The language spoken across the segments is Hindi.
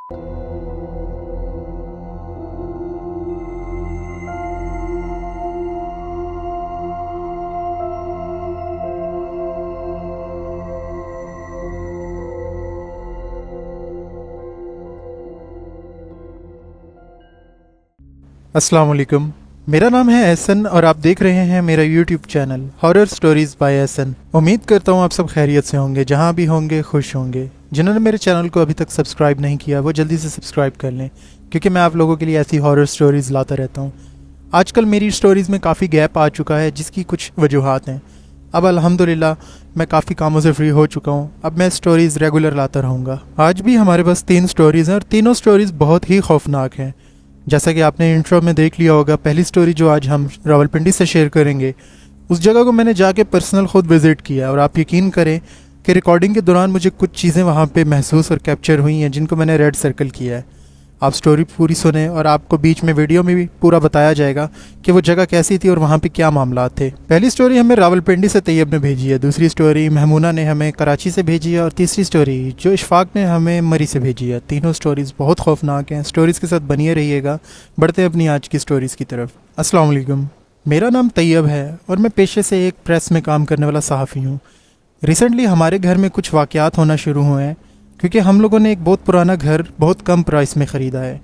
अस्सलाम वालेकुम। मेरा नाम है एहसन और आप देख रहे हैं मेरा YouTube channel horror stories by Ehsan. उम्मीद करता हूँ आप सब खैरियत से होंगे, जहाँ भी होंगे खुश होंगे। जिन्होंने मेरे चैनल को अभी तक सब्सक्राइब नहीं किया वो जल्दी से सब्सक्राइब कर लें, क्योंकि मैं आप लोगों के लिए ऐसी हॉरर स्टोरीज़ लाता रहता हूँ। आजकल मेरी स्टोरीज़ में काफ़ी गैप आ चुका है, जिसकी कुछ वजूहात हैं। अब अल्हम्दुलिल्लाह मैं काफ़ी कामों से फ्री हो चुका हूँ। अब मैं स्टोरीज़ रेगुलर लाता रहूँगा। आज भी हमारे पास 3 स्टोरीज़ हैं और तीनों स्टोरीज़ बहुत ही खौफनाक हैं। जैसा कि आपने इंट्रो में देख लिया होगा, पहली स्टोरी जो आज हम रावलपिंडी से शेयर करेंगे, उस जगह को मैंने जाके पर्सनल ख़ुद विज़िट किया और आप यकीन करें कि रिकॉर्डिंग के दौरान मुझे कुछ चीज़ें वहाँ पे महसूस और कैप्चर हुई हैं, जिनको मैंने रेड सर्कल किया है। आप स्टोरी पूरी सुने और आपको बीच में वीडियो में भी पूरा बताया जाएगा कि वो जगह कैसी थी और वहाँ पे क्या मामला थे। पहली स्टोरी हमें रावलपिंडी से तैयब ने भेजी है, दूसरी स्टोरी महमूना ने हमें कराची से भेजी है और तीसरी स्टोरी जो इशफाक ने हमें मरी से भेजी है। तीनों स्टोरीज़ बहुत खौफनाक हैं। स्टोरीज़ के साथ बनिए रहिएगा। बढ़ते हैं अपनी आज की स्टोरीज़ की तरफ। अस्सलाम वालेकुम। मेरा नाम तैयब है और मैं पेशे से एक प्रेस में काम करने वाला सहाफ़ी हूँ। रिसेंटली हमारे घर में कुछ वाक़यात होना शुरू हुए हैं, क्योंकि हम लोगों ने एक बहुत पुराना घर बहुत कम प्राइस में ख़रीदा है।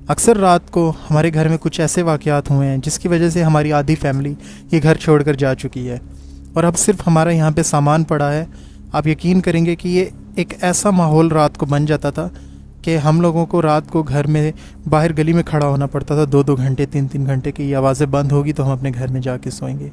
अक्सर रात को हमारे घर में कुछ ऐसे वाक़यात हुए हैं जिसकी वजह से हमारी आधी फैमिली ये घर छोड़कर जा चुकी है और अब सिर्फ हमारा यहाँ पे सामान पड़ा है। आप यकीन करेंगे कि ये एक ऐसा माहौल रात को बन जाता था कि हम लोगों को रात को घर में बाहर गली में खड़ा होना पड़ता था 2-2 घंटे 3-3 घंटे की। ये आवाज़ें बंद होगी तो हम अपने घर में जाके सोएंगे।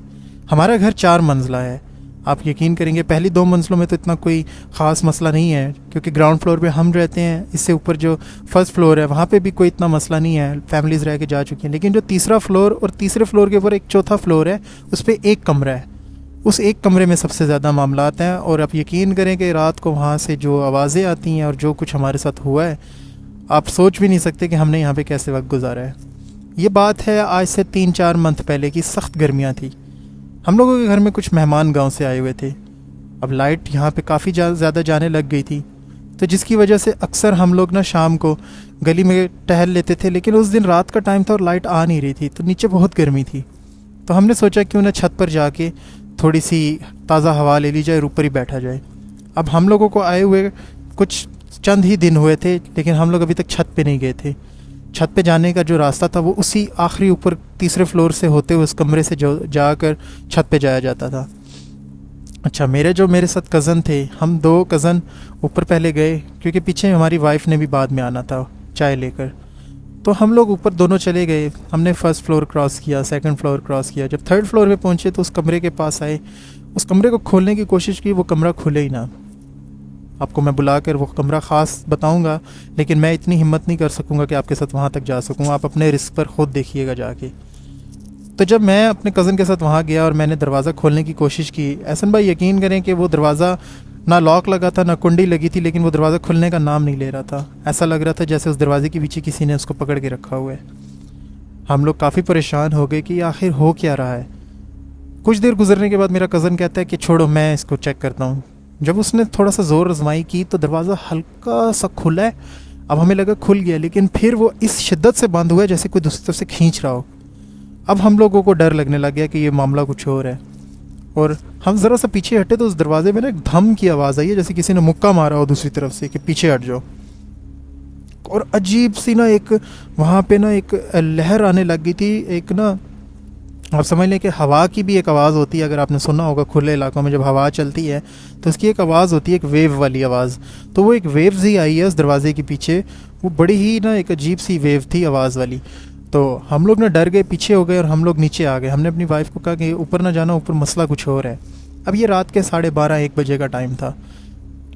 हमारा घर 4 मंजिला है। आप यकीन करेंगे पहली 2 मंजिलों में तो इतना कोई ख़ास मसला नहीं है, क्योंकि ग्राउंड फ्लोर पे हम रहते हैं। इससे ऊपर जो फर्स्ट फ्लोर है वहाँ पे भी कोई इतना मसला नहीं है, फैमिलीज़ रह के जा चुकी हैं। लेकिन जो तीसरा फ्लोर और तीसरे फ्लोर के ऊपर एक चौथा फ्लोर है, उस पर एक कमरा है। उस एक कमरे में सबसे ज़्यादा मामलात हैं और आप यकीन करें कि रात को वहाँ से जो आवाज़ें आती हैं और जो कुछ हमारे साथ हुआ है, आप सोच भी नहीं सकते कि हमने यहाँ पर कैसे वक्त गुजारा है। ये बात है आज से 3-4 मंथ पहले की। सख्त गर्मियाँ थी। हम लोगों के घर में कुछ मेहमान गांव से आए हुए थे। अब लाइट यहाँ पे काफ़ी ज़्यादा जाने लग गई थी, तो जिसकी वजह से अक्सर हम लोग ना शाम को गली में टहल लेते थे। लेकिन उस दिन रात का टाइम था और लाइट आ नहीं रही थी, तो नीचे बहुत गर्मी थी। तो हमने सोचा क्यों ना छत पर जाके थोड़ी सी ताज़ा हवा ले ली जाए और ऊपर ही बैठा जाए। अब हम लोगों को आए हुए कुछ चंद ही दिन हुए थे, लेकिन हम लोग अभी तक छत पर नहीं गए थे। छत पे जाने का जो रास्ता था वो उसी आखिरी ऊपर तीसरे फ्लोर से होते हुए उस कमरे से जो जाकर छत पे जाया जाता था। अच्छा, मेरे साथ कज़न थे। हम 2 कज़न ऊपर पहले गए, क्योंकि पीछे हमारी वाइफ ने भी बाद में आना था चाय लेकर। तो हम लोग ऊपर दोनों चले गए। हमने फर्स्ट फ्लोर क्रॉस किया, सेकंड फ्लोर क्रॉस किया। जब थर्ड फ्लोर पे पहुँचे तो उस कमरे के पास आए। उस कमरे को खोलने की कोशिश की, वो कमरा खुले ही ना। आपको मैं बुलाकर वो कमरा ख़ास बताऊंगा, लेकिन मैं इतनी हिम्मत नहीं कर सकूंगा कि आपके साथ वहाँ तक जा सकूँ। आप अपने रिस्क पर ख़ुद देखिएगा जाके। तो जब मैं अपने कज़न के साथ वहाँ गया और मैंने दरवाज़ा खोलने की कोशिश की, एहसन भाई यकीन करें कि वो दरवाज़ा ना लॉक लगा था ना कुंडी लगी थी, लेकिन वो दरवाज़ा खुलने का नाम नहीं ले रहा था। ऐसा लग रहा था जैसे उस दरवाज़े के पीछे किसी ने उसको पकड़ के रखा हुआ है। हम लोग काफ़ी परेशान हो गए कि आखिर हो क्या रहा है। कुछ देर गुजरने के बाद मेरा कज़न कहता है कि छोड़ो मैं इसको चेक करता हूँ। जब उसने थोड़ा सा ज़ोर आजमाई की तो दरवाज़ा हल्का सा खुला है। अब हमें लगा खुल गया, लेकिन फिर वो इस शिद्दत से बंद हुआ है जैसे कोई दूसरी तरफ से खींच रहा हो। अब हम लोगों को डर लगने लग गया कि ये मामला कुछ और है, और हम ज़रा सा पीछे हटे तो उस दरवाजे में ना एक धम की आवाज़ आई है, जैसे किसी ने मुक्का मारा हो दूसरी तरफ से कि पीछे हट जाओ। और अजीब सी ना एक वहाँ पे ना एक लहर आने लग गई थी। एक ना आप समझ लें कि हवा की भी एक आवाज़ होती है। अगर आपने सुना होगा खुले इलाकों में जब हवा चलती है तो उसकी एक आवाज़ होती है, एक वेव वाली आवाज़। तो वो एक वेव्स ही आई है उस दरवाजे के पीछे। वो बड़ी ही ना एक अजीब सी वेव थी आवाज़ वाली। तो हम लोग ना डर गए, पीछे हो गए और हम लोग नीचे आ गए। हमने अपनी वाइफ को कहा कि ऊपर ना जाना, ऊपर मसला कुछ और है। अब ये रात के 12:30-1 बजे का टाइम था,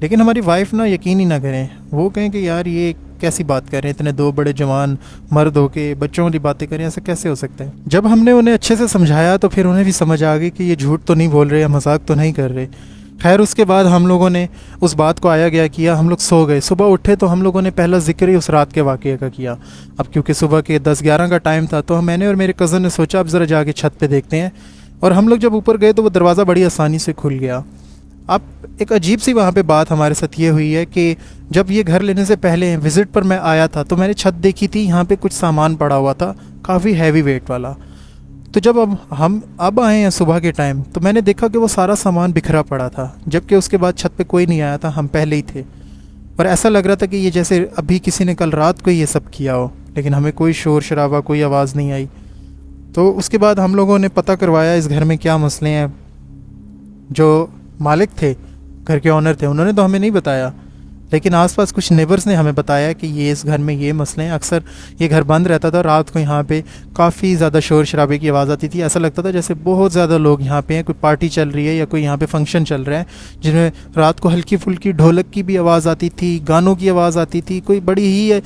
लेकिन हमारी वाइफ ना यकीन ही ना करें। वो कहें कि यार ये कैसी बात कर रहे हैं, इतने 2 बड़े जवान मर्द होके बच्चों वाली बातें करें, ऐसा कैसे हो सकता है। जब हमने उन्हें अच्छे से समझाया तो फिर उन्हें भी समझ आ गई कि ये झूठ तो नहीं बोल रहे या मजाक तो नहीं कर रहे। खैर उसके बाद हम लोगों ने उस बात को आया गया किया। हम लोग सो गए। सुबह उठे तो हम लोगों ने पहला जिक्र ही उस रात के वाक़ये का किया। अब क्योंकि सुबह के 10-11 का टाइम था तो मैंने और मेरे कज़न ने सोचा अब ज़रा जाके छत पे देखते हैं। और हम लोग जब ऊपर गए तो वो दरवाज़ा बड़ी आसानी से खुल गया। अब एक अजीब सी वहाँ पे बात हमारे साथ ये हुई है कि जब ये घर लेने से पहले विज़िट पर मैं आया था तो मैंने छत देखी थी, यहाँ पे कुछ सामान पड़ा हुआ था काफ़ी हैवी वेट वाला। तो जब हम अब आए हैं सुबह के टाइम तो मैंने देखा कि वो सारा सामान बिखरा पड़ा था, जबकि उसके बाद छत पे कोई नहीं आया था, हम पहले ही थे। और ऐसा लग रहा था कि ये जैसे अभी किसी ने कल रात को ये सब किया हो, लेकिन हमें कोई शोर शराबा, कोई आवाज़ नहीं आई। तो उसके बाद हम लोगों ने पता करवाया इस घर में क्या मसले हैं। जो मालिक थे, घर के ऑनर थे, उन्होंने तो हमें नहीं बताया, लेकिन आसपास कुछ नेबर्स ने हमें बताया कि ये इस घर में ये मसले हैं। अक्सर ये घर बंद रहता था, रात को यहाँ पे काफ़ी ज़्यादा शोर शराबे की आवाज़ आती थी। ऐसा लगता था जैसे बहुत ज़्यादा लोग यहाँ पे हैं, कोई पार्टी चल रही है या कोई यहाँ पे फंक्शन चल रहा है, जिनमें रात को हल्की फुल्की ढोलक की भी आवाज़ आती थी, गानों की आवाज़ आती थी, कोई बड़ी ही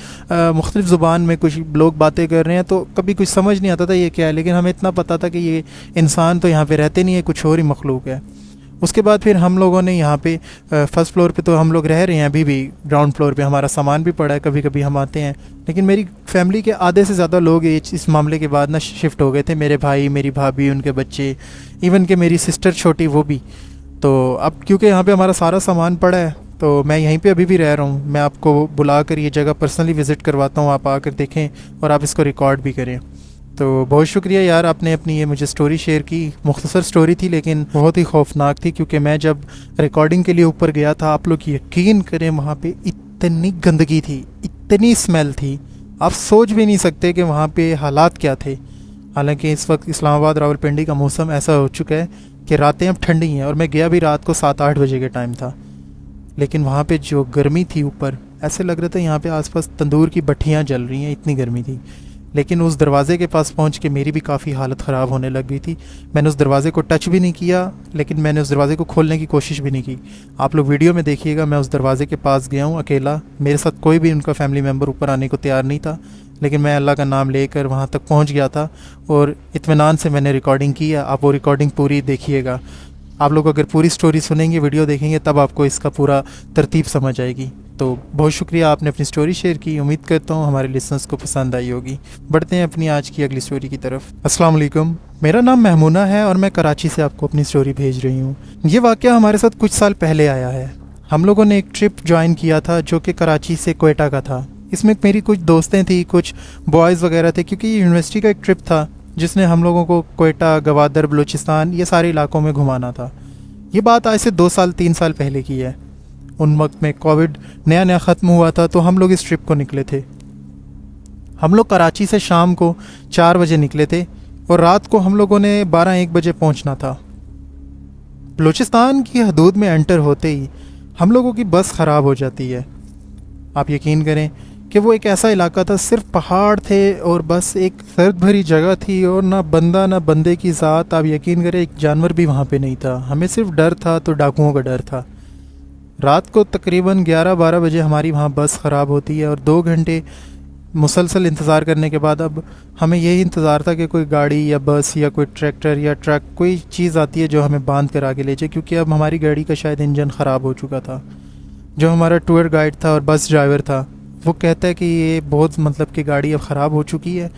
मुख्तलिफ ज़ुबान में कुछ लोग बातें कर रहे हैं। तो कभी कुछ समझ नहीं आता था ये क्या है, लेकिन हमें इतना पता था कि ये इंसान तो यहाँ पर रहते नहीं है, कुछ और ही मखलूक है। उसके बाद फिर हम लोगों ने यहाँ पे फर्स्ट फ्लोर पे तो हम लोग रह रहे हैं अभी भी, ग्राउंड फ्लोर पे हमारा सामान भी पड़ा है, कभी कभी हम आते हैं। लेकिन मेरी फैमिली के आधे से ज़्यादा लोग इस मामले के बाद ना शिफ्ट हो गए थे, मेरे भाई, मेरी भाभी, उनके बच्चे, इवन के मेरी सिस्टर छोटी वो भी। तो अब क्योंकि यहाँ पे हमारा सारा सामान पड़ा है तो मैं यहीं पे अभी भी रह रहा हूँ। मैं आपको बुला कर ये जगह पर्सनली विज़िट करवाता हूँ, आप आकर देखें और आप इसको रिकॉर्ड भी करें। तो बहुत शुक्रिया यार, आपने अपनी ये मुझे स्टोरी शेयर की। मुख्तसर स्टोरी थी लेकिन बहुत ही खौफनाक थी, क्योंकि मैं जब रिकॉर्डिंग के लिए ऊपर गया था, आप लोग यकीन करें वहाँ पे इतनी गंदगी थी, इतनी स्मेल थी, आप सोच भी नहीं सकते कि वहाँ पे हालात क्या थे। हालांकि इस वक्त इस्लामाबाद रावलपिंडी का मौसम ऐसा हो चुका है कि रातें अब ठंडी हैं, और मैं गया भी रात को 7-8 बजे के टाइम था, लेकिन वहाँ पे जो गर्मी थी ऊपर, ऐसे लग रहा था यहाँ पे आसपास तंदूर की भट्टियाँ जल रही हैं, इतनी गर्मी थी। लेकिन उस दरवाज़े के पास पहुंच के मेरी भी काफ़ी हालत ख़राब होने लग गई थी। मैंने उस दरवाज़े को टच भी नहीं किया, लेकिन मैंने उस दरवाज़े को खोलने की कोशिश भी नहीं की। आप लोग वीडियो में देखिएगा, मैं उस दरवाज़े के पास गया हूँ अकेला, मेरे साथ कोई भी उनका फैमिली मेम्बर ऊपर आने को तैयार नहीं था, लेकिन मैं अल्लाह का नाम लेकर वहाँ तक पहुँच गया था और इत्मीनान से मैंने रिकॉर्डिंग की है। आप वो रिकॉर्डिंग पूरी देखिएगा। आप लोग अगर पूरी स्टोरी सुनेंगे, वीडियो देखेंगे, तब आपको इसका पूरा तरतीब समझ आएगी। तो बहुत शुक्रिया, आपने अपनी स्टोरी शेयर की। उम्मीद करता हूँ हमारे लिसनर्स को पसंद आई होगी। बढ़ते हैं अपनी आज की अगली स्टोरी की तरफ। अस्सलाम वालेकुम, मेरा नाम महमूना है और मैं कराची से आपको अपनी स्टोरी भेज रही हूँ। ये वाक़या हमारे साथ कुछ साल पहले आया है। हम लोगों ने एक ट्रिप ज्वाइन किया था जो कि कराची से कोयटा का था। इसमें मेरी कुछ दोस्तें थी, कुछ बॉयज़ वगैरह थे, क्योंकि ये यूनिवर्सिटी का एक ट्रिप था जिसने हम लोगों को कोयटा, गवादर, बलूचिस्तान, ये सारे इलाकों में घुमाना था। ये बात आज से 2-3 साल पहले की है। उन वक्त में कोविड नया नया ख़त्म हुआ था, तो हम लोग इस ट्रिप को निकले थे। हम लोग कराची से शाम को 4 बजे निकले थे और रात को हम लोगों ने 12-1 बजे पहुंचना था। बलूचिस्तान की हदूद में एंटर होते ही हम लोगों की बस ख़राब हो जाती है। आप यकीन करें कि वो एक ऐसा इलाका था, सिर्फ पहाड़ थे और बस एक सर्द भरी जगह थी, और ना बंदा ना बंदे की ज़ात। आप यकीन करें एक जानवर भी वहाँ पे नहीं था। हमें सिर्फ डर था तो डाकुओं का डर था। रात को तकरीबन 11-12 बजे हमारी वहाँ बस ख़राब होती है और 2 घंटे मुसलसल इंतज़ार करने के बाद अब हमें यही इंतज़ार था कि कोई गाड़ी या बस या कोई ट्रैक्टर या ट्रक, कोई चीज़ आती है जो हमें बांध कर आगे ले जाए, क्योंकि अब हमारी गाड़ी का शायद इंजन ख़राब हो चुका था। जो हमारा टूर गाइड था और बस ड्राइवर था, वो कहता है कि ये बहुत मतलब कि गाड़ी अब ख़राब हो चुकी है,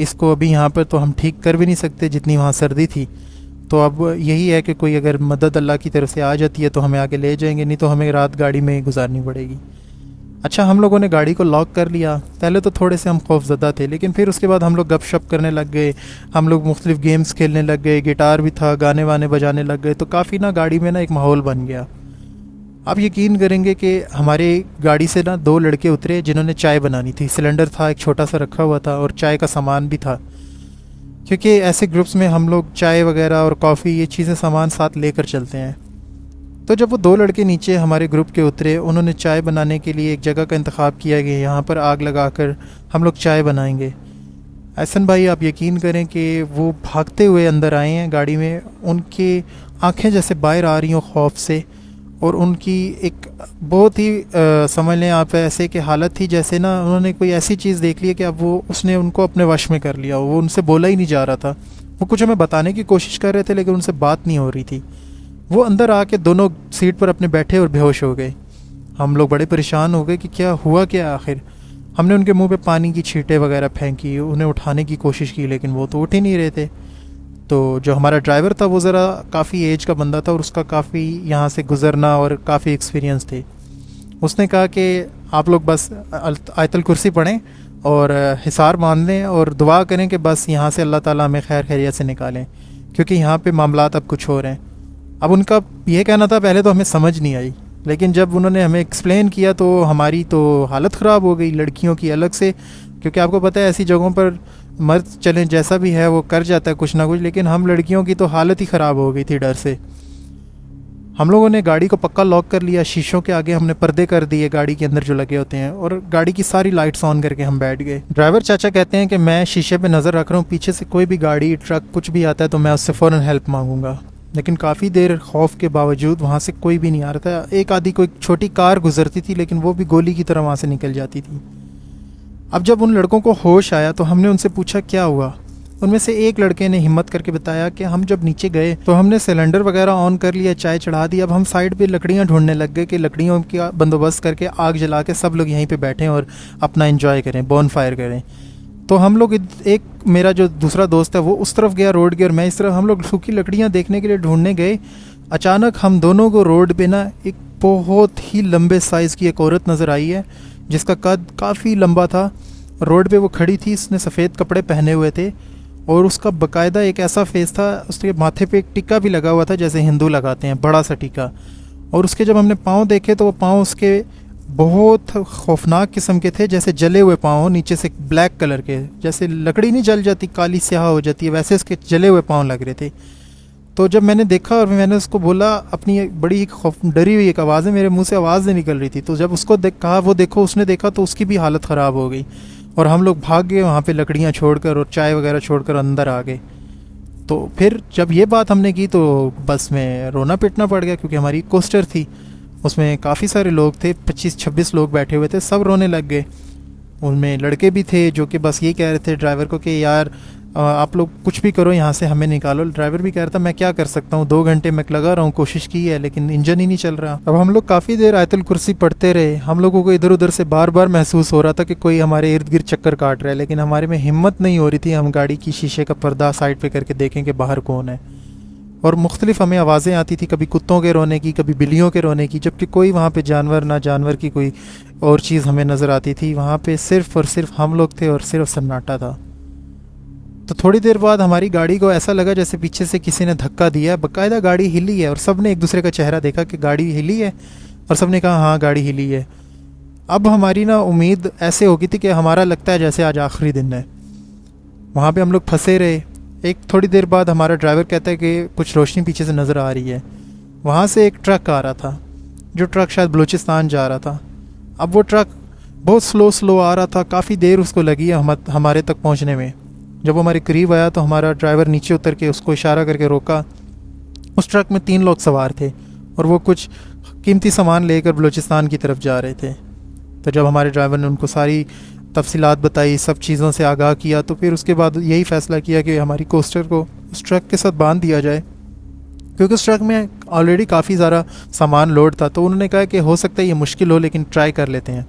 इसको अभी यहाँ पर तो हम ठीक कर भी नहीं सकते, जितनी वहाँ सर्दी थी। तो अब यही है कि कोई अगर मदद अल्लाह की तरफ से आ जाती है तो हमें आगे ले जाएंगे, नहीं तो हमें रात गाड़ी में गुजारनी पड़ेगी। अच्छा, हम लोगों ने गाड़ी को लॉक कर लिया। पहले तो थोड़े से हम खौफज़दा थे, लेकिन फिर उसके बाद हम लोग गपशप करने लग गए, हम लोग मुख्तलिफ गेम्स खेलने लग गए, गिटार भी था, गाने वाने बजाने लग गए। तो काफ़ी ना गाड़ी में ना एक माहौल बन गया। आप यकीन करेंगे कि हमारे गाड़ी से ना 2 लड़के उतरे जिन्होंने चाय बनानी थी। सिलेंडर था एक छोटा सा रखा हुआ था और चाय का सामान भी था, क्योंकि ऐसे ग्रुप्स में हम लोग चाय वगैरह और कॉफ़ी ये चीज़ें सामान साथ लेकर चलते हैं। तो जब वो 2 लड़के नीचे हमारे ग्रुप के उतरे, उन्होंने चाय बनाने के लिए एक जगह का इंतखाब किया कि यहाँ पर आग लगाकर हम लोग चाय बनाएंगे। एहसन भाई, आप यकीन करें कि वो भागते हुए अंदर आए हैं गाड़ी में। उनकी आंखें जैसे बाहर आ रही हों खौफ से, और उनकी एक बहुत ही समझ लें आप ऐसे कि हालत थी जैसे ना उन्होंने कोई ऐसी चीज़ देख ली है कि अब वो उसने उनको अपने वश में कर लिया। वो उनसे बोला ही नहीं जा रहा था। वो कुछ हमें बताने की कोशिश कर रहे थे लेकिन उनसे बात नहीं हो रही थी। वो अंदर आके दोनों सीट पर अपने बैठे और बेहोश हो गए। हम लोग बड़े परेशान हो गए कि क्या हुआ क्या आखिर। हमने उनके मुंह पे पानी की छींटे वगैरह फेंकी, उन्हें उठाने की कोशिश की, लेकिन वो तो उठ ही नहीं रहे थे। तो जो हमारा ड्राइवर था वो ज़रा काफ़ी एज का बंदा था और उसका काफ़ी यहाँ से गुज़रना और काफ़ी एक्सपीरियंस थे। उसने कहा कि आप लोग बस आयतल कुर्सी पढ़ें और हिसार बांध लें और दुआ करें कि बस यहाँ से अल्लाह ताला हमें खैर खैरियत से निकालें, क्योंकि यहाँ पे मामलात अब कुछ हो रहे हैं। अब उनका ये कहना था, पहले तो हमें समझ नहीं आई, लेकिन जब उन्होंने हमें एक्सप्लेन किया तो हमारी तो हालत ख़राब हो गई, लड़कियों की अलग से, क्योंकि आपको पता है ऐसी जगहों पर मर्द चलें जैसा भी है वो कर जाता है कुछ ना कुछ, लेकिन हम लड़कियों की तो हालत ही ख़राब हो गई थी डर से। हम लोगों ने गाड़ी को पक्का लॉक कर लिया, शीशों के आगे हमने पर्दे कर दिए गाड़ी के अंदर जो लगे होते हैं, और गाड़ी की सारी लाइट्स ऑन करके हम बैठ गए। ड्राइवर चाचा कहते हैं कि मैं शीशे पे नज़र रख रहा हूँ, पीछे से कोई भी गाड़ी ट्रक कुछ भी आता है तो मैं उससे फ़ौरन हेल्प मांगूंगा। लेकिन काफ़ी देर खौफ के बावजूद वहाँ से कोई भी नहीं आ रहा था। एक आधी कोई छोटी कार गुजरती थी, लेकिन वो भी गोली की तरह वहाँ से निकल जाती थी। अब जब उन लड़कों को होश आया तो हमने उनसे पूछा क्या हुआ। उनमें से एक लड़के ने हिम्मत करके बताया कि हम जब नीचे गए तो हमने सिलेंडर वगैरह ऑन कर लिया, चाय चढ़ा दी, अब हम साइड पे लकड़ियाँ ढूंढने लग गए कि लकड़ियों का बंदोबस्त करके आग जला के सब लोग यहीं पे बैठें और अपना एंजॉय करें, बॉन फायर करें। तो हम लोग एक मेरा जो दूसरा दोस्त है वो उस तरफ गया रोड के, और मैं इस तरफ, हम लोग सूखी लकड़ियाँ देखने के लिए ढूंढने गए। अचानक हम दोनों को रोड पे ना एक बहुत ही लंबे साइज़ की एक औरत नज़र आई है, जिसका कद काफ़ी लंबा था। रोड पे वो खड़ी थी, उसने सफ़ेद कपड़े पहने हुए थे और उसका बाकायदा एक ऐसा फेस था, उसके माथे पे एक टिक्का भी लगा हुआ था जैसे हिंदू लगाते हैं, बड़ा सा टिक्का। और उसके जब हमने पाँव देखे तो वो पाँव उसके बहुत खौफनाक किस्म के थे, जैसे जले हुए पाँव, नीचे से ब्लैक कलर के, जैसे लकड़ी नहीं जल जाती काली स्याह हो जाती है, वैसे उसके जले हुए पाँव लग रहे थे। तो जब मैंने देखा और मैंने उसको बोला, अपनी बड़ी डरी हुई एक आवाज़ है, मेरे मुंह से आवाज़ नहीं निकल रही थी, तो जब उसको कहा वो देखो, उसने देखा तो उसकी भी हालत ख़राब हो गई और हम लोग भाग गए वहाँ पे लकड़ियाँ छोड़कर और चाय वगैरह छोड़कर अंदर आ गए। तो फिर जब ये बात हमने की तो बस में रोना पिटना पड़ गया, क्योंकि हमारी कोस्टर थी, उसमें काफ़ी सारे लोग थे, 25-26 लोग बैठे हुए थे, सब रोने लग गए। उनमें लड़के भी थे जो कि बस ये कह रहे थे ड्राइवर को कि यार आप लोग कुछ भी करो, यहाँ से हमें निकालो। ड्राइवर भी कह रहा था मैं क्या कर सकता हूँ, 2 घंटे मैं लगा रहा हूँ, कोशिश की है लेकिन इंजन ही नहीं चल रहा। अब हम लोग काफ़ी देर आयतुल कुर्सी पढ़ते रहे। हम लोगों को इधर उधर से बार बार महसूस हो रहा था कि कोई हमारे इर्द गिर्द चक्कर काट रहा है, लेकिन हमारे में हिम्मत नहीं हो रही थी हम गाड़ी की शीशे का पर्दा साइड पर करके देखें कि बाहर कौन है। और मुख्तलिफ हमें आवाज़ें आती थी, कभी कुत्तों के रोने की, कभी बिल्लियों के रोने की, जबकि कोई वहाँ पे जानवर ना जानवर की कोई और चीज़ हमें नज़र आती थी। वहाँ पे सिर्फ़ और सिर्फ हम लोग थे और सिर्फ सन्नाटा था। तो थोड़ी देर बाद हमारी गाड़ी को ऐसा लगा जैसे पीछे से किसी ने धक्का दिया, बाकायदा गाड़ी हिली है, और सब ने एक दूसरे का चेहरा देखा कि गाड़ी हिली है, और सब ने कहा हाँ गाड़ी हिली है। अब हमारी ना उम्मीद ऐसे हो गई थी कि हमारा लगता है जैसे आज आखिरी दिन है। वहाँ पे हम लोग फंसे रहे। एक थोड़ी देर बाद हमारा ड्राइवर कहता है कि कुछ रोशनी पीछे से नज़र आ रही है। वहाँ से एक ट्रक आ रहा था, जो ट्रक शायद बलूचिस्तान जा रहा था। अब वो ट्रक बहुत स्लो आ रहा था, काफ़ी देर उसको लगी है हमारे तक पहुँचने में। जब वो हमारे करीब आया तो हमारा ड्राइवर नीचे उतर के उसको इशारा करके रोका। उस ट्रक में 3 लोग सवार थे और वो कुछ कीमती सामान लेकर बलूचिस्तान की तरफ जा रहे थे। तो जब हमारे ड्राइवर ने उनको सारी तफसीलात बताई, सब चीज़ों से आगाह किया, तो फिर उसके बाद यही फ़ैसला किया कि हमारी कोस्टर को उस ट्रक के साथ बांध दिया जाए, क्योंकि उस ट्रक में ऑलरेडी काफ़ी ज़्यादा सामान लोड था। तो उन्होंने कहा कि हो सकता है ये मुश्किल हो, लेकिन ट्राई कर लेते हैं,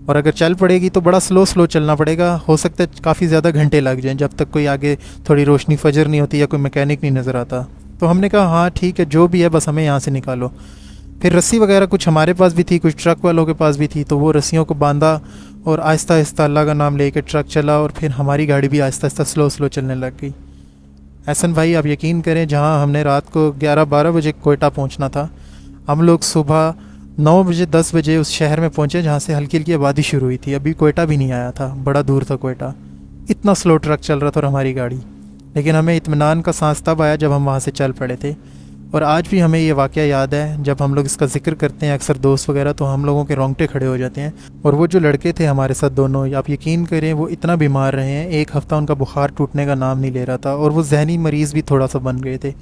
और अगर चल पड़ेगी तो बड़ा स्लो चलना पड़ेगा, हो सकता है काफ़ी ज़्यादा घंटे लग जाएं जब तक कोई आगे थोड़ी रोशनी फजर नहीं होती या कोई मैकेनिक नहीं नज़र आता। तो हमने कहा हाँ ठीक है, जो भी है बस हमें यहाँ से निकालो। फिर रस्सी वगैरह कुछ हमारे पास भी थी, कुछ ट्रक वालों के पास भी थी, तो वो रस्सियों को बांधा और आहिस्ता आहिस्ता अल्लाह का नाम लेकर ट्रक चला, और फिर हमारी गाड़ी भी आहिस्ता आहिस्ता स्लो चलने लग गई। एहसन भाई आप यकीन करें, जहाँ हमने रात को 11-12 बजे कोयटा पहुँचना था, हम लोग सुबह 9 बजे 10 बजे उस शहर में पहुँचे जहाँ से हल्की हल्की आबादी शुरू हुई थी। अभी कोयटा भी नहीं आया था, बड़ा दूर था कोयटा। इतना स्लो ट्रक चल रहा था और हमारी गाड़ी, लेकिन हमें इत्मीनान का सांस तब आया जब हम वहाँ से चल पड़े थे। और आज भी हमें ये वाक़या याद है, जब हम लोग इसका जिक्र करते हैं अक्सर दोस्त वगैरह, तो हम लोगों के रोंगटे खड़े हो जाते हैं। और वो जो लड़के थे हमारे साथ दोनों, आप यकीन करें वो इतना बीमार रहे हैं, 1 हफ़्ता उनका बुखार टूटने का नाम नहीं ले रहा था, और वो जहनी मरीज़ भी थोड़ा सा बन गए थे।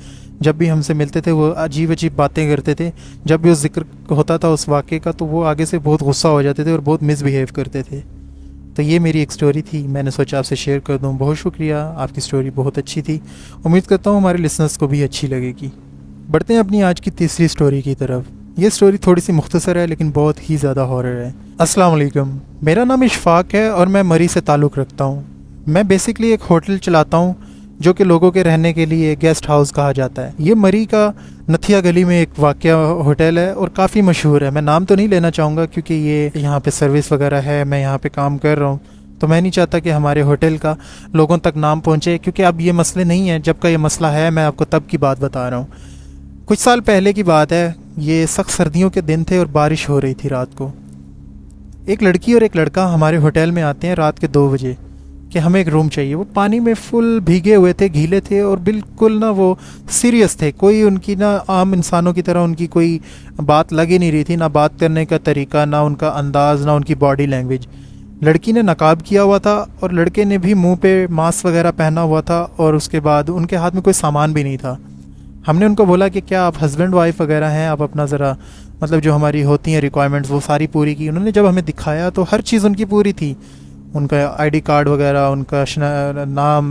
जब भी हमसे मिलते थे वो अजीब अजीब बातें करते थे। जब भी उस जिक्र होता था उस वाक़े का तो वो आगे से बहुत गुस्सा हो जाते थे और बहुत मिसबिहेव करते थे। तो ये मेरी एक स्टोरी थी, मैंने सोचा आपसे शेयर कर दूँ। बहुत शुक्रिया, आपकी स्टोरी बहुत अच्छी थी। उम्मीद करता हूँ हमारे लिसनर्स को भी अच्छी लगेगी। बढ़ते हैं अपनी आज की तीसरी स्टोरी की तरफ। ये स्टोरी थोड़ी सी मुख्तसर है लेकिन बहुत ही ज़्यादा हॉरर है। अस्सलाम वालेकुम, मेरा नाम इशफाक है और मैं मरी से ताल्लुक़ रखता हूँ। मैं बेसिकली एक होटल चलाता हूँ जो कि लोगों के रहने के लिए गेस्ट हाउस कहा जाता है। ये मरी का नथिया गली में एक वाक़या होटल है और काफ़ी मशहूर है। मैं नाम तो नहीं लेना चाहूँगा क्योंकि ये यहाँ पे सर्विस वगैरह है, मैं यहाँ पे काम कर रहा हूँ, तो मैं नहीं चाहता कि हमारे होटल का लोगों तक नाम पहुँचे, क्योंकि अब ये मसले नहीं हैं। जब का ये मसला है मैं आपको तब की बात बता रहा हूँ। कुछ साल पहले की बात है, ये सख्त सर्दियों के दिन थे और बारिश हो रही थी रात को। एक लड़की और एक लड़का हमारे होटल में आते हैं रात के 2 बजे कि हमें एक रूम चाहिए। वो पानी में फुल भीगे हुए थे, गीले थे और बिल्कुल ना वो सीरियस थे। कोई उनकी ना आम इंसानों की तरह उनकी कोई बात लग ही नहीं रही थी, ना बात करने का तरीका, ना उनका अंदाज़, ना उनकी बॉडी लैंग्वेज। लड़की ने नकाब किया हुआ था और लड़के ने भी मुंह पे मास्क वगैरह पहना हुआ था और उसके बाद उनके हाथ में कोई सामान भी नहीं था। हमने उनको बोला कि क्या आप हस्बैंड वाइफ वगैरह हैं, आप अपना ज़रा मतलब जो हमारी होती हैं रिक्वायरमेंट्स वो सारी पूरी की। उन्होंने जब हमें दिखाया तो हर चीज़ उनकी पूरी थी, उनका आईडी कार्ड वगैरह, उनका नाम,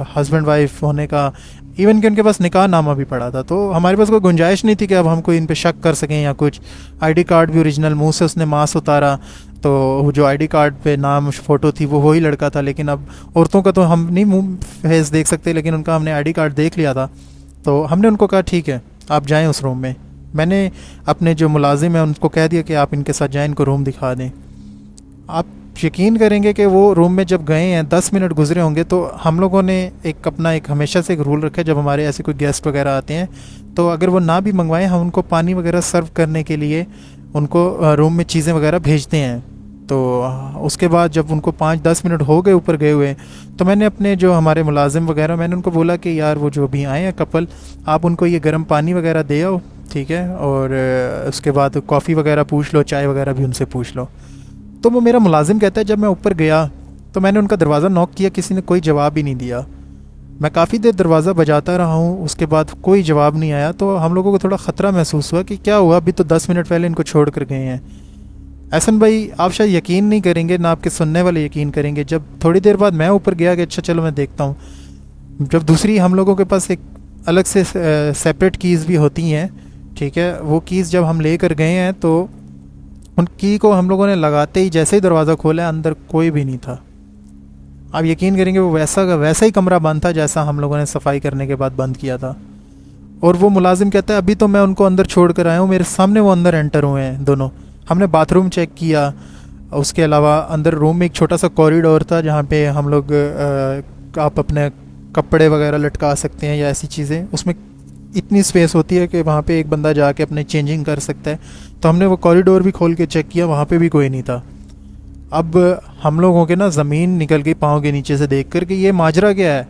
हस्बैंड वाइफ होने का, इवन कि उनके पास निकाह नामा भी पड़ा था। तो हमारे पास कोई गुंजाइश नहीं थी कि अब हम कोई इन पे शक कर सकें या कुछ। आईडी कार्ड भी ओरिजिनल, मुंह से उसने मास्क उतारा तो जो आईडी कार्ड पे नाम फ़ोटो थी वो वही लड़का था। लेकिन अब औरतों का तो हम नहीं मुंह फेस देख सकते, लेकिन उनका हमने आईडी कार्ड देख लिया था। तो हमने उनको कहा ठीक है आप जाएँ उस रूम में। मैंने अपने जो मुलाजिम हैं उनको कह दिया कि आप इनके साथ जाएँ, इनको रूम दिखा दें। आप यकीन करेंगे कि वो रूम में जब गए हैं 10 मिनट गुजरे होंगे तो हम लोगों ने एक हमेशा से एक रूल रखा है, जब हमारे ऐसे कोई गेस्ट वगैरह आते हैं तो अगर वो ना भी मंगवाएं हम उनको पानी वगैरह सर्व करने के लिए उनको रूम में चीज़ें वगैरह भेजते हैं। तो उसके बाद जब उनको 5-10 मिनट हो गए ऊपर गए हुए, तो मैंने अपने जो हमारे मुलाजिम वगैरह, मैंने उनको बोला कि यार वो जो अभी आए हैं कपल, आप उनको ये गर्म पानी वगैरह दे आओ, ठीक है, और उसके बाद कॉफ़ी वगैरह पूछ लो, चाय वगैरह भी उनसे पूछ लो। तो वो मेरा मुलाजिम कहता है जब मैं ऊपर गया तो मैंने उनका दरवाज़ा नॉक किया, किसी ने कोई जवाब ही नहीं दिया। मैं काफ़ी देर दरवाज़ा बजाता रहा हूँ, उसके बाद कोई जवाब नहीं आया। तो हम लोगों को थोड़ा ख़तरा महसूस हुआ कि क्या हुआ, अभी तो 10 मिनट पहले इनको छोड़ कर गए हैं। एहसन भाई आप शायद यकीन नहीं करेंगे, ना आपके सुनने वाले यकीन करेंगे, जब थोड़ी देर बाद मैं ऊपर गया कि अच्छा चलो मैं देखता हूँ, जब दूसरी हम लोगों के पास एक अलग से सेपरेट कीज़ भी होती हैं, ठीक है, वो कीज़ जब हम ले कर गए हैं तो उन की को हम लोगों ने लगाते ही जैसे ही दरवाज़ा खोला अंदर कोई भी नहीं था। आप यकीन करेंगे वो वैसा ही कमरा बंद था जैसा हम लोगों ने सफाई करने के बाद बंद किया था। और वो मुलाजिम कहता है अभी तो मैं उनको अंदर छोड़ कर आया हूँ, मेरे सामने वो अंदर एंटर हुए हैं दोनों। हमने बाथरूम चेक किया, उसके अलावा अंदर रूम में एक छोटा सा कॉरिडोर था जहाँ पे हम लोग आप अपने कपड़े वगैरह लटका सकते हैं या ऐसी चीज़ें, उसमें इतनी स्पेस होती है कि वहाँ पे एक बंदा जाके अपने चेंजिंग कर सकता है। तो हमने वो कॉरिडोर भी खोल के चेक किया, वहाँ पे भी कोई नहीं था। अब हम लोगों के ना ज़मीन निकल गई पाँव के नीचे से देख कर कि ये माजरा क्या है।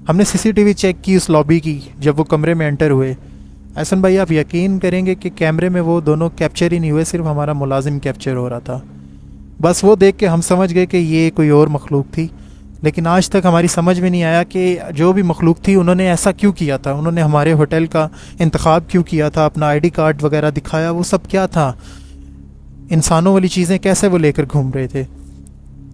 हमने सीसीटीवी चेक की उस लॉबी की जब वो कमरे में एंटर हुए। एहसन भाई आप यकीन करेंगे कि कैमरे में वो दोनों कैप्चर ही नहीं हुए, सिर्फ हमारा मुलाजिम कैप्चर हो रहा था। बस वो देख के हम समझ गए कि ये कोई और मखलूक थी। लेकिन आज तक हमारी समझ में नहीं आया कि जो भी मखलूक थी उन्होंने ऐसा क्यों किया था, उन्होंने हमारे होटल का इंतखाब क्यों किया था, अपना आईडी कार्ड वगैरह दिखाया, वो सब क्या था, इंसानों वाली चीज़ें कैसे वो लेकर घूम रहे थे।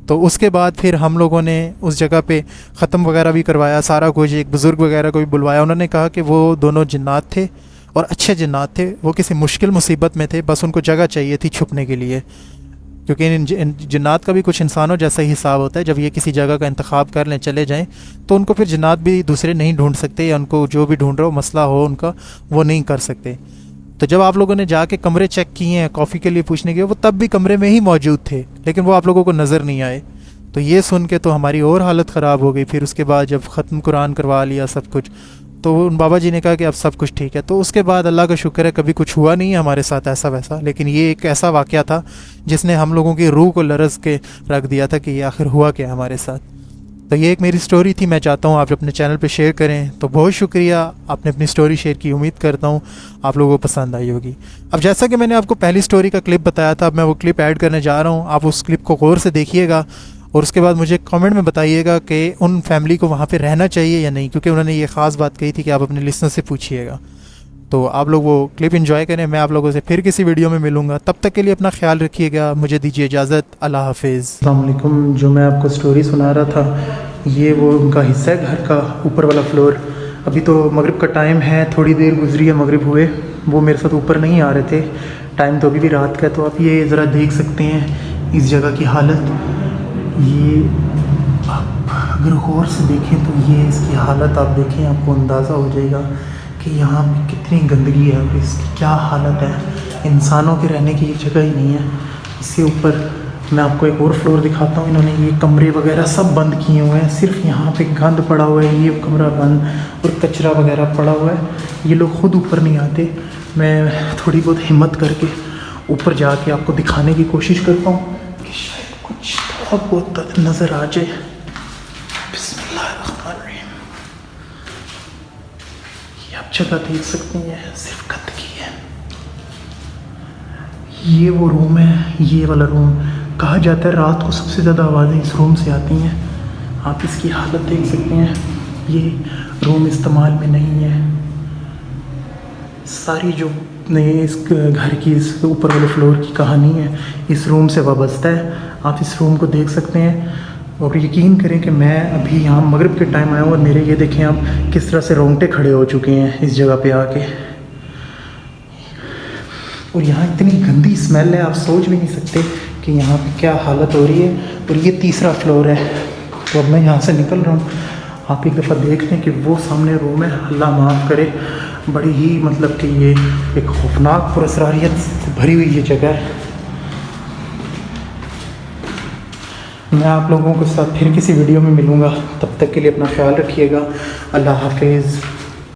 तो उसके बाद फिर हम लोगों ने उस जगह पे ख़त्म वगैरह भी करवाया सारा कुछ, एक बुज़ुर्ग वगैरह को भी बुलवाया। उन्होंने कहा कि वो दोनों जिन्नात थे और अच्छे जिन्नात थे, वो किसी मुश्किल मुसीबत में थे, बस उनको जगह चाहिए थी छुपने के लिए, क्योंकि इन जिन्नात का भी कुछ इंसानों जैसा ही हिसाब होता है। जब ये किसी जगह का इंतखाब कर लें, चले जाएं, तो उनको फिर जिन्नात भी दूसरे नहीं ढूंढ सकते, या उनको जो भी ढूंढ रहा हो मसला हो उनका वो नहीं कर सकते। तो जब आप लोगों ने जाके कमरे चेक किए हैं कॉफ़ी के लिए पूछने के, वो तब भी कमरे में ही मौजूद थे, लेकिन वो आप लोगों को नज़र नहीं आए। तो ये सुन के तो हमारी और हालत ख़राब हो गई। फिर उसके बाद जब ख़त्म कुरान करवा लिया सब कुछ, तो उन बाबा जी ने कहा कि अब सब कुछ ठीक है। तो उसके बाद अल्लाह का शुक्र है कभी कुछ हुआ नहीं है हमारे साथ ऐसा वैसा, लेकिन ये एक ऐसा वाक़या था जिसने हम लोगों की रूह को लरज़ के रख दिया था कि ये आखिर हुआ क्या हमारे साथ। तो ये एक मेरी स्टोरी थी, मैं चाहता हूँ आप अपने चैनल पे शेयर करें। तो बहुत शुक्रिया, आपने अपनी स्टोरी शेयर की, उम्मीद करता हूँ आप लोगों को पसंद आई होगी। अब जैसा कि मैंने आपको पहली स्टोरी का क्लिप बताया था, अब मैं वो क्लिप ऐड करने जा रहा हूँ। आप उस क्लिप को गौर से देखिएगा और उसके बाद मुझे कमेंट में बताइएगा कि उन फैमिली को वहाँ पे रहना चाहिए या नहीं, क्योंकि उन्होंने ये ख़ास बात कही थी कि आप अपने लिसनर से पूछिएगा। तो आप लोग वो क्लिप एंजॉय करें। मैं आप लोगों से फिर किसी वीडियो में मिलूँगा, तब तक के लिए अपना ख्याल रखिएगा। मुझे दीजिए इजाज़त, अल्लाह हाफिज़। अस्सलाम वालेकुम। जो मैं आपको स्टोरी सुना रहा था ये वो उनका हिस्सा है घर का, ऊपर वाला फ्लोर। अभी तो मगरिब का टाइम है, थोड़ी देर गुजरी है मगरिब हुए, वो मेरे साथ ऊपर नहीं आ रहे थे, टाइम तो अभी भी रात का है। तो आप ये ज़रा देख सकते हैं इस जगह की हालत। ये अगर गौर से देखें तो ये इसकी हालत आप देखें, आपको अंदाज़ा हो जाएगा कि यहाँ पे कितनी गंदगी है और इसकी क्या हालत है। इंसानों के रहने की ये जगह ही नहीं है। इसके ऊपर मैं आपको एक और फ्लोर दिखाता हूँ। इन्होंने ये कमरे वगैरह सब बंद किए हुए हैं, सिर्फ यहाँ पे गंद पड़ा हुआ है, ये कमरा बंद और कचरा वगैरह पड़ा हुआ है। ये लोग खुद ऊपर नहीं आते। मैं थोड़ी बहुत हिम्मत करके ऊपर जाके आपको दिखाने की कोशिश करता हूँ कि शायद कुछ थोड़ा बहुत नज़र आ जाए। बिस्मिल्लाहिर्रहमानिर्रहीम। ये आप जगह देख सकते हैं, सिर्फ गंदगी है। ये वो रूम है, ये वाला रूम। कहा जाता है रात को सबसे ज़्यादा आवाज़ें इस रूम से आती हैं। आप इसकी हालत देख सकते हैं। ये रूम इस्तेमाल में नहीं है। सारी जो इस घर की इस ऊपर वाले फ्लोर की कहानी है इस रूम से वाबस्ता है। आप इस रूम को देख सकते हैं और यकीन करें कि मैं अभी यहाँ मगरिब के टाइम आया हूँ और मेरे ये देखें आप किस तरह से रोंगटे खड़े हो चुके हैं इस जगह पे आके। और यहाँ इतनी गंदी स्मेल है, आप सोच भी नहीं सकते कि यहाँ पे क्या हालत हो रही है। और ये तीसरा फ्लोर है। तो अब मैं यहाँ से निकल रहा हूँ। आप एक दफ़ा देख लें कि वो सामने रूम है। अल्लाह माफ़ करे, बड़ी ही मतलब कि ये एक खौफनाक और असरारियत से भरी हुई ये जगह है। मैं आप लोगों के साथ फिर किसी वीडियो में मिलूँगा। तब तक के लिए अपना ख्याल रखिएगा। अल्लाह हाफिज़।